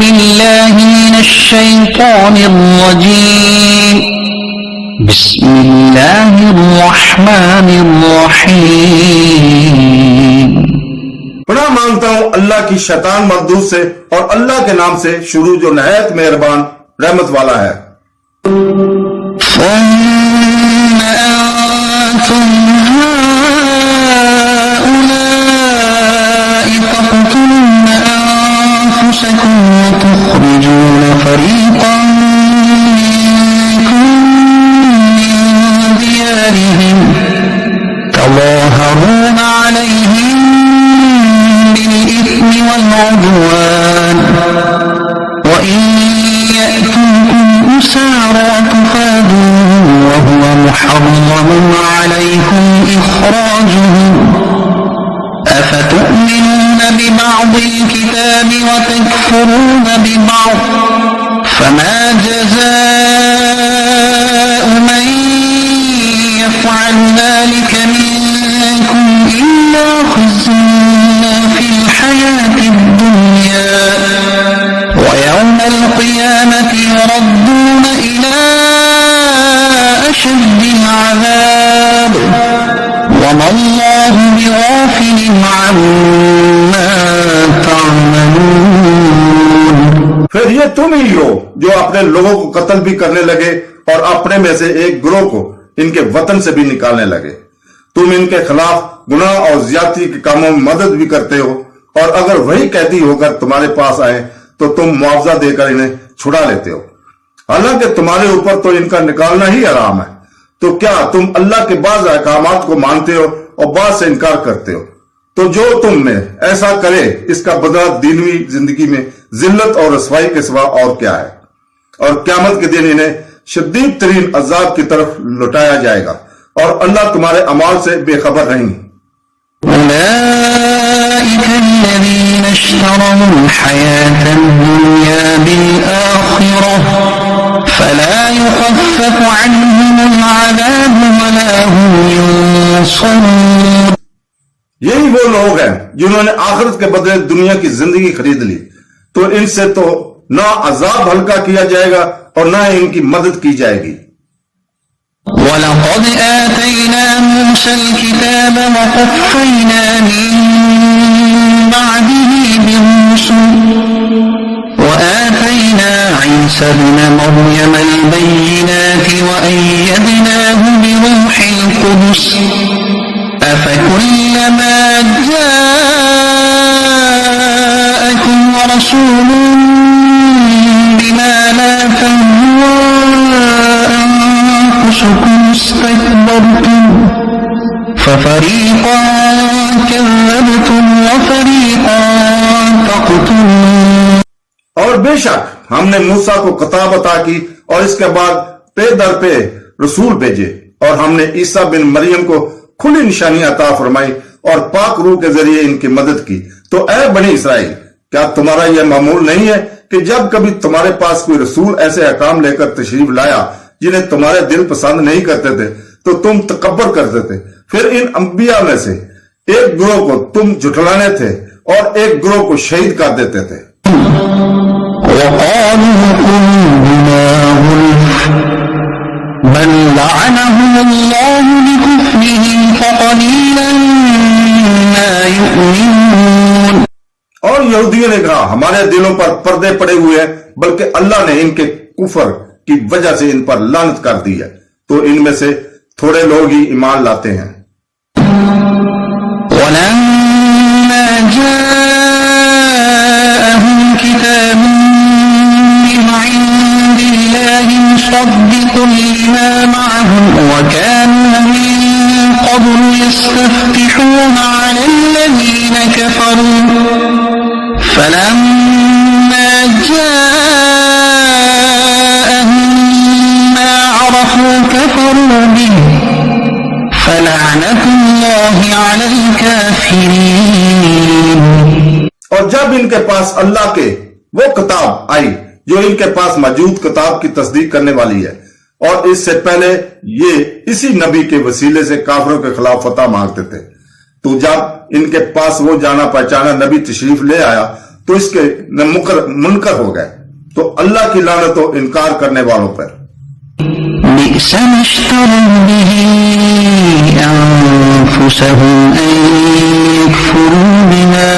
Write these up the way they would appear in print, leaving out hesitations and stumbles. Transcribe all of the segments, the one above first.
بالله من الشيطان الرجيم بسم الله الرحمن الرحيم। पनाह मांगता हूँ अल्लाह की शैतान मर्दूद से और अल्लाह के नाम से शुरू जो नहायत मेहरबान रहमत वाला है। وتخرجون فريقا منكم من ديارهم تظاهرون عليهم بالإثم والعدوان وإن يأتوكم أسارى تفادوهم وهو محرم عليكم إخراجهم أفتؤمنون ببعض الكتاب وتكفرون ببعض فما جزاء من يفعل ذلك منكم إلا خزي في الحياة الدنيا ويوم القيامة يردون إلى أشد العذاب وما الله بغافل عما تعملون। फिर ये तुम ही हो जो अपने लोगों को कत्ल भी करने लगे और अपने में से एक गिरोह को इनके वतन से भी निकालने लगे। तुम इनके खिलाफ गुनाह और ज्यादती के कामों में मदद भी करते हो और अगर वही कैदी होकर तुम्हारे पास आए तो तुम मुआवजा देकर इन्हें छुड़ा लेते हो। हालांकि तुम्हारे ऊपर तो इनका निकालना ही हराम है। तो क्या तुम अल्लाह के बाज़ अहकामात को मानते हो और बाज़ से इनकार करते हो? तो जो तुम में ऐसा करे इसका बदला दीनवी जिंदगी में जिल्लत और रसवाई के सिवा और क्या है। और क़यामत के दिन इन्हें शदीद तरीन अज़ाब की तरफ लौटाया जाएगा और अल्लाह तुम्हारे अमाल से बेखबर नहीं। فلا يخفف عنهم العذاب ولا هم ينصرون। यही वो लोग हैं जिन्होंने आखिरत के बदले दुनिया की जिंदगी खरीद ली, तो इनसे तो ना अजाब हल्का किया जाएगा और ना इनकी मदद की जाएगी। وَلَقَدْ آتَيْنَا مُوسَى الْكِتَابَ وَقَفَّيْنَا مِن بَعْدِهِ بِالرُّسُلِ وآتينا عيسى ابن مريم البينات وأيدناه بروح القدس أفكلما جاءكم رسول بما لا تهوى أنفسكم استكبرتم ففريقا كذبتم وفريقا تقتلون। और बेशक हमने मूसा को किताब अता की और इसके बाद पे दर पे रसूल भेजे और हमने ईसा बिन मरियम को खुली निशानी अता फरमाई और पाक रूह के जरिए इनकी मदद की। तो ऐ बनी इसराइल, क्या तुम्हारा यह मामूल नहीं है कि जब कभी तुम्हारे पास कोई रसूल ऐसे अहकाम लेकर तशरीफ लाया जिन्हें तुम्हारे दिल पसंद नहीं करते थे तो तुम तकब्बर करते थे। फिर इन अंबिया में से एक गिरोह को तुम झुठलाने थे और एक गिरोह को शहीद कर देते थे। وقالوا قلوبنا غلف بل لعنهم الله بكفرهم فقليلا ما يؤمنون। और यहूदियों ने कहा हमारे दिलों पर पर्दे पड़े हुए हैं, बल्कि अल्लाह ने इनके कुफर की वजह से इन पर लानत कर दी है, तो इनमें से थोड़े लोग ही ईमान लाते हैं। مصدق لما معهم وكانوا من قبل يستفتحون على الذين كفروا فلما جاءهم ما عرفوا كفروا به فلعنة الله على الكافرين। और जब इनके पास अल्लाह के वो किताब आई जो इनके पास मौजूद किताब की तस्दीक करने वाली है और इससे पहले ये इसी नबी के वसीले से काफिरों के खिलाफ फतह मांगते थे, तो जब इनके पास वो जाना पहचाना नबी तशरीफ ले आया तो इसके मुनकर हो गए। तो अल्लाह की लानत हो इनकार करने वालों पर। بئس ما اشتروا به أنفسهم أن يكفروا بما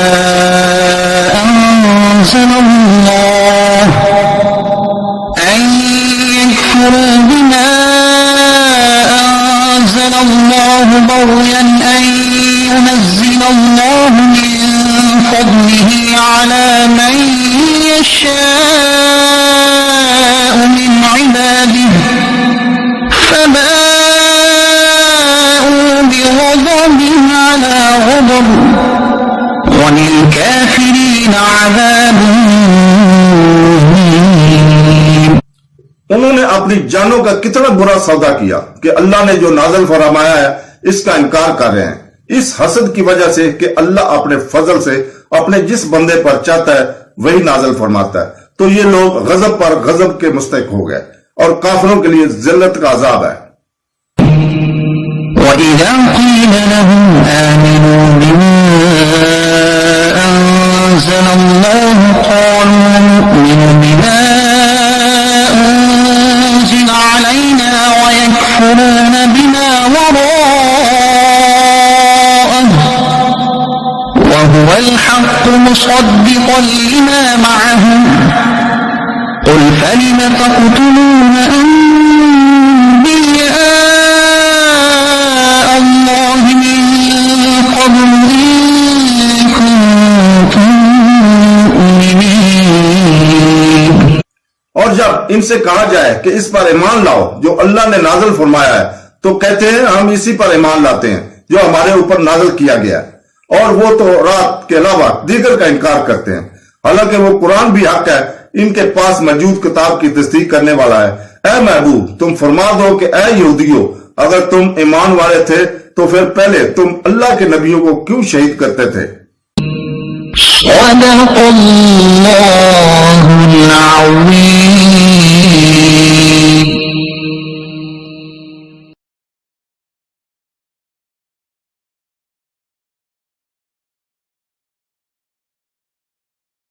أنزل الله بغيا أن ينزل الله من فضله على من يشاء من عباده فباءوا بغضب على غضب وللكافرين عذاب مهين। उन्होंने अपनी जानों का कितना बुरा सौदा किया कि अल्लाह ने जो नाज़िल फरमाया है इसका इनकार कर रहे हैं, इस हसद की वजह से कि अल्लाह अपने फजल से अपने जिस बंदे पर चाहता है वही नाज़िल फरमाता है। तो ये लोग गजब पर गजब के मुस्तहिक हो गए और काफिरों के लिए जिल्लत का अजाब है। وَإِذَا قِيلَ لَهُمْ آمِنُوا بِمَا أَنزَلَ اللَّهُ قَالُوا نُؤْمِنُ بِمَا أُنزِلَ عَلَيْنَا وَيَكْفُرُونَ بِمَا وَرَاءَهُ وَهُوَ الْحَقُّ مُصَدِّقًا لِمَا مَعَهُمْ قُلْ فَلِمَ تَقْتُلُونَ أَنبِيَاءَ اللَّهِ مِن قَبْلُ إِن كُنتُم مُّؤْمِنِينَ। और जब इनसे कहा जाए कि इस पर ईमान लाओ जो अल्लाह ने नाज़िल फरमाया है, तो कहते हैं हम इसी पर ईमान लाते हैं जो हमारे ऊपर नाज़िल किया गया है, और वो तो रात के अलावा दीगर का इनकार करते हैं। हालांकि वो कुरान भी हक है, इनके पास मौजूद किताब की तस्दीक करने वाला है। ऐ महबूब, तुम फरमा दो कि ऐ यहूदियों, अगर तुम ईमान वाले थे तो फिर पहले तुम अल्लाह के नबियों को क्यों शहीद करते थे। صدق الله العظيم।